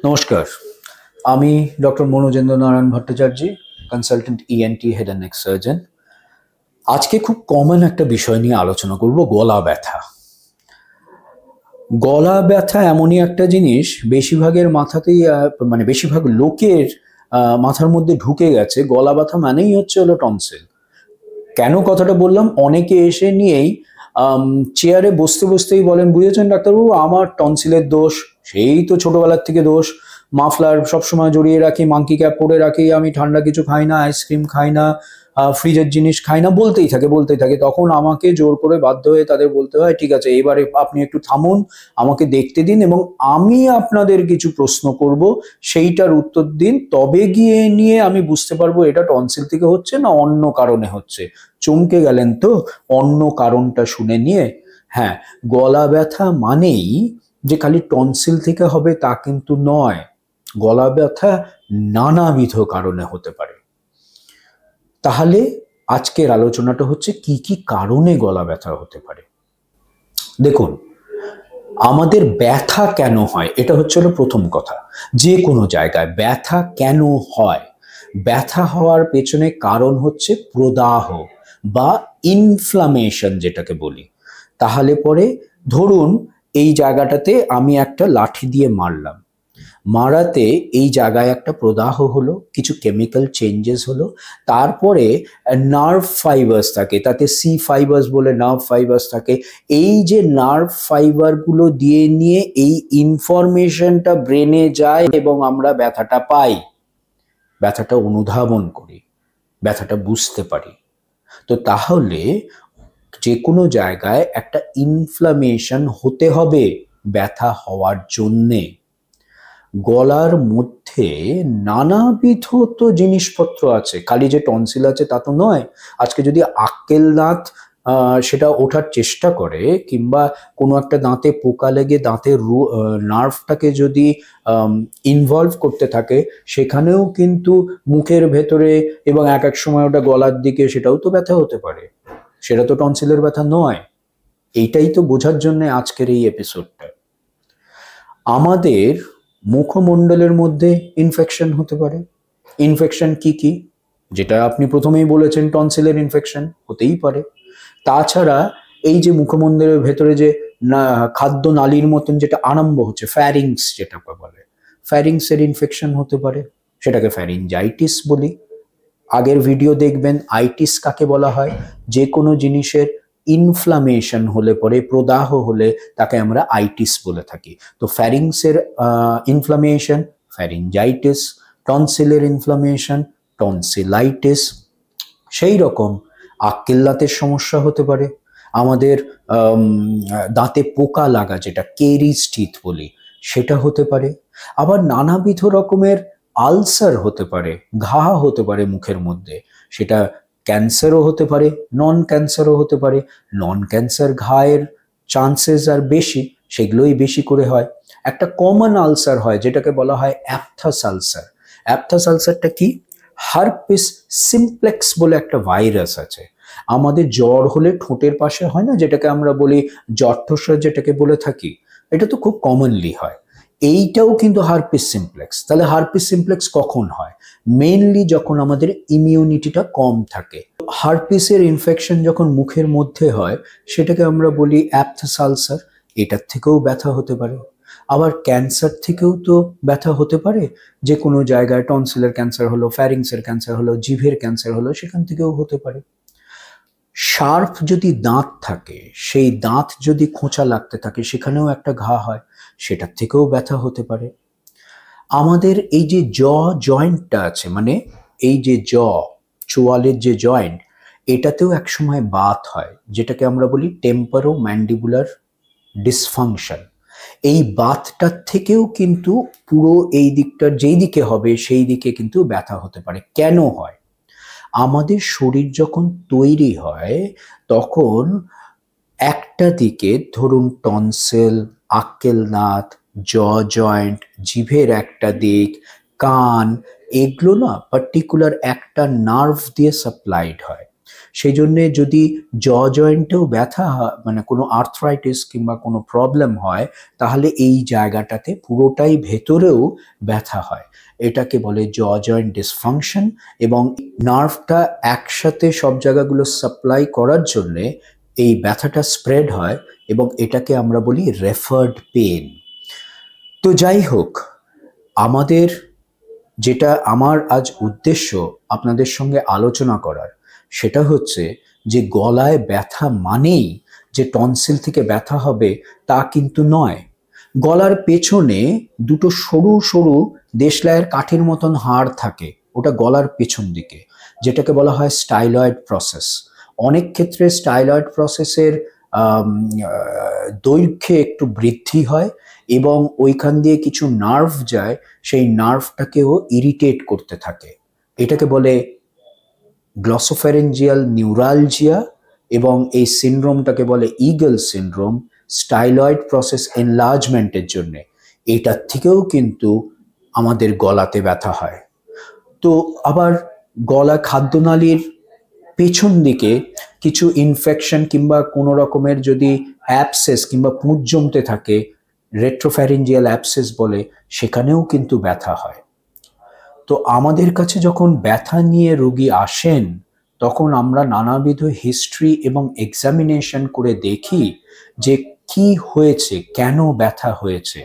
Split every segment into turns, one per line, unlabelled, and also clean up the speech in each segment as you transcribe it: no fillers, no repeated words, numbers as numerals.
নমস্কার, আমি doctor Manojendra Narayan Bhattacharya, consultant ENT head and neck surgeon. আজকে খুব কমন একটা বিষয় নিয়ে আলোচনা করব, গলা ব্যথা। গলা ব্যথা এমনই একটা জিনিস বেশিরভাগের মাথাতেই বেশিরভাগ লোকের মাথার মধ্যে ঢুকে গেছে। গলা ব্যথা মানেই হলো টনসিল। কেন কথাটা বললাম, অনেকে এসে নিয়েই চেয়ারে বসতে বসতেই বলেন, বুঝেছেন ডাক্তারবাবু, আমার টনসিলের দোষ, সেই তো ছোটবেলার থেকে দোষ, মাফলার সবসময় জড়িয়ে রাখি, মাঙ্কি ক্যাপ পরে রাখি, আমি ঠান্ডা কিছু খাই না, আইসক্রিম খাই না, ফ্রিজের জিনিস খাই না, বলতেই থাকে। তখন আমাকে জোর করে বাধ্য হয়ে তাদের বলতে হয়, ঠিক আছে এবারে আপনি একটু থামুন, আমাকে দেখতে দিন এবং আমি আপনাদের কিছু প্রশ্ন করব, সেইটার উত্তর দিন, তবে গিয়ে নিয়ে আমি বুঝতে পারবো এটা টনসিল থেকে হচ্ছে না অন্য কারণে হচ্ছে। চমকে গেলেন তো অন্য কারণটা শুনে নিয়ে? হ্যাঁ, গলা ব্যথা মানেই যে খালি টনসিল থেকে হবে তা কিন্তু নয়। গলা ব্যথা নানাবিধ কারণে হতে পারে। তাহলে আজকের আলোচনাটা হচ্ছে কি কি কারণে গলা ব্যথা হতে পারে। দেখুন, আমাদের ব্যথা কেন হয় এটা হলো প্রথম কথা। যে কোনো জায়গায় ব্যথা কেন হয়? ব্যথা হওয়ার পেছনে কারণ হচ্ছে প্রদাহ বা ইনফ্লামেশন যেটাকে বলি। তাহলে পরে ধরুন এই জায়গাটাতে আমি একটা লাঠি দিয়ে মারলাম, মারাতে এই জায়গায় একটা প্রদাহ হলো, কিছু কেমিক্যাল চেঞ্জেস হলো, তারপরে নার্ভ ফাইবার্স থাকে, তাতে সি ফাইবার্স বলে নার্ভ ফাইবার্স থাকে। এই যে নার্ভ ফাইবারগুলো দিয়ে নিয়ে এই ইনফরমেশনটা ব্রেনে যায় এবং আমরা ব্যথাটা পাই, ব্যথাটা অনুধাবন করি, ব্যথাটা বুঝতে পারি। তো তাহলে যে কোনো জায়গায় একটা ইনফ্লামেশন হতে হবে ব্যথা হওয়ার জন্যে। গলার মধ্যে নানাবিধ তো জিনিসপত্র আছে, খালি যে টনসিল আছে তা তো নয়। আজকে যদি আক্কেল দাঁত সেটা ওঠার চেষ্টা করে, কিংবা কোনো একটা দাঁতে পোকা লেগে দাঁতের নার্ভটাকে যদি ইনভলভ করতে থাকে, সেখানেও কিন্তু মুখের ভেতরে এবং এক এক সময় ওটা গলার দিকে, সেটাও তো ব্যথা হতে পারে। সেটা তো টনসিলের ব্যথা নয়। এইটাই তো বোঝার জন্য আজকের এই এপিসোডটা। আমাদের মুখমণ্ডলের মধ্যে ইনফেকশন হতে পারে। ইনফেকশন কি কি? যেটা আপনি প্রথমেই বলেছেন, টনসিলের ইনফেকশন হতেই পারে। তাছাড়া এই যে মুখমণ্ডলের ভেতরে যে খাদ্য নালীর মতন যেটা আরম্ভ হচ্ছে, ফ্যারিংস যেটাকে বলে, ফ্যারিংসের ইনফেকশন হতে পারে, সেটাকে ফ্যারিঞ্জাইটিস বলি। আগের ভিডিও দেখবেন আইটিস কাকে বলা হয়। যে কোনো জিনিসের ইনফ্লামেশন হলে পরে, প্রদাহ হলে, তাকে আমরা আইটিস বলে থাকি। তো ফ্যারিংসের ইনফ্লামেশন ফ্যারিঞ্জাইটিস, টনসিলের ইনফ্লামেশন টনসিলাইটিস। সেই রকম আক্কেল দাঁতের সমস্যা হতে পারে, আমাদের দাঁতে পোকা লাগা যেটা কেরিস টিথ বলি, সেটা হতে পারে। আবার নানাবিধ রকমের আলসার হতে পারে, ঘা হতে পারে মুখের মধ্যে, সেটা ক্যান্সারও হতে পারে, নন ক্যান্সারও হতে পারে। নন ক্যান্সার ঘায়ের চান্সেস আর বেশি, সেগুলোই বেশি করে হয়। একটা কমন আলসার হয় যেটাকে বলা হয় অ্যাপথাস আলসার। অ্যাপথাস আলসারটা কি? হারপিস সিমপ্লেক্স বলে একটা ভাইরাস আছে। আমাদের জ্বর হলে ঠোঁটের পাশে হয় না, যেটাকে আমরা বলি জঠোসা যেটাকে বলে থাকি, এটা তো খুব কমনলি হয়। এইটাও কিন্তু হারপিস সিমপ্লেক্স। তাহলে হারপিস সিমপ্লেক্স কখন হয়? মেইনলি যখন আমাদের ইমিউনিটিটা কম থাকে। হারপিসের ইনফেকশন যখন মুখের মধ্যে হয়, সেটাকে আমরা বলি অ্যাপথাস আলসার। এটার থেকেও ব্যথা হতে পারে। আবার ক্যান্সার থেকেও তো ব্যথা হতে পারে। যে কোনো জায়গায় টনসিলের ক্যান্সার হলো, ফ্যারিংসের ক্যান্সার হলো, জিভের ক্যান্সার হলো, সেখান থেকেও হতে পারে। শার্প যদি দাঁত থাকে, সেই দাঁত যদি খোঁচা লাগতে থাকে, সেখানেও একটা ঘা হয়, সেটার থেকেও ব্যথা হতে পারে। আমাদের এই যে জয়েন্টটা আছে, মানে এই যে চোয়ালের যে জয়েন্ট, এটাতেও একসময় বাত হয়, যেটাকে আমরা বলি টেম্পোরো ম্যান্ডিবুলার ডিসফাংশন। এই বাতটার থেকেও কিন্তু পুরো এই দিকটার যেই দিকে হবে সেই দিকে কিন্তু ব্যথা হতে পারে। কেন হয়? আমাদের শরীর যখন তৈরি হয়, তখন একটা দিকে ধরুন টনসিল, আক্কেল দাঁত, জয়েন্ট, জিভের একটা দিক, কান, এগুলো না পার্টিকুলার একটা নার্ভ দিয়ে সাপ্লাইড হয়। সেই জন্যে যদি জয়েন্টেও ব্যথা মানে কোনো আর্থ্রাইটিস কিংবা কোনো প্রবলেম হয়, তাহলে এই জায়গাটাতে পুরোটাই ভেতরেও ব্যথা হয়। এটাকে বলে জয়েন্ট ডিসফাংশন, এবং নার্ভটা একসাথে সব জায়গাগুলো সাপ্লাই করার জন্যে এই ব্যথাটা স্প্রেড হয়, এবং এটাকে আমরা বলি রেফার্ড পেন। তো যাই হোক, আমাদের যেটা আমার আজ উদ্দেশ্য আপনাদের সঙ্গে আলোচনা করার, সেটা হচ্ছে যে গলায় ব্যথা মানেই যে টনসিল থেকে ব্যথা হবে তা কিন্তু নয়। গলার পেছনে দুটো সরু সরু দেশলাইয়ের কাঠির মতন হাড় থাকে, ওটা গলার পেছন দিকে, যেটাকে বলা হয় স্টাইলয়েড প্রসেস। অনেক ক্ষেত্রে স্টাইলয়েড প্রসেসের দৈর্ঘ্যে একটু বৃদ্ধি হয় এবং ওইখান দিয়ে কিছু নার্ভ যায়, সেই নার্ভটাকেও ইরিটেট করতে থাকে। এটাকে বলে গ্লসোফ্যারিঞ্জিয়াল নিউরালজিয়া, এবং এই সিনড্রোমটাকে বলে ইগল সিনড্রোম স্টাইলয়েড প্রসেস এনলার্জমেন্টের জন্য। এটার থেকেও কিন্তু আমাদের গলাতে ব্যথা হয়। তো আবার গলা খাদ্যনালীর পেছন দিকে কিছু ইনফেকশন কিংবা কোনো রকমের যদি অ্যাবসেস কিংবা পুঁজ জমতে থাকে, রেট্রোফ্যারিঞ্জিয়াল অ্যাবসেস বলে, সেখানেও কিন্তু ব্যথা হয়। তো আমাদের কাছে যখন ব্যথা নিয়ে রোগী আসেন, তখন আমরা নানাবিধ হিস্ট্রি এবং এক্সামিনেশন করে দেখি যে কি হয়েছে, কেন ব্যথা হয়েছে,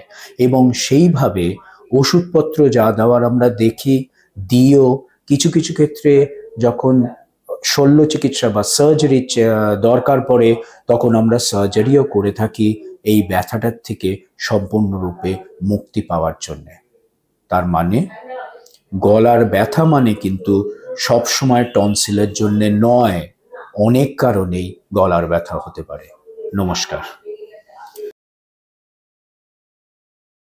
এবং সেইভাবে ওষুধপত্র যা দেওয়ার আমরা দেখি, দিও। কিছু কিছু ক্ষেত্রে যখন শল্য চিকিৎসা বা সার্জারি দরকার পড়ে, তখন আমরা সার্জারিও করে থাকি এই ব্যথাটার থেকে সম্পূর্ণরূপে মুক্তি পাওয়ার জন্য। তার মানে গলার ব্যথা মানে কিন্তু সবসময় টনসিলের জন্য নয়, অনেক কারণেই গলার ব্যথা হতে পারে। নমস্কার।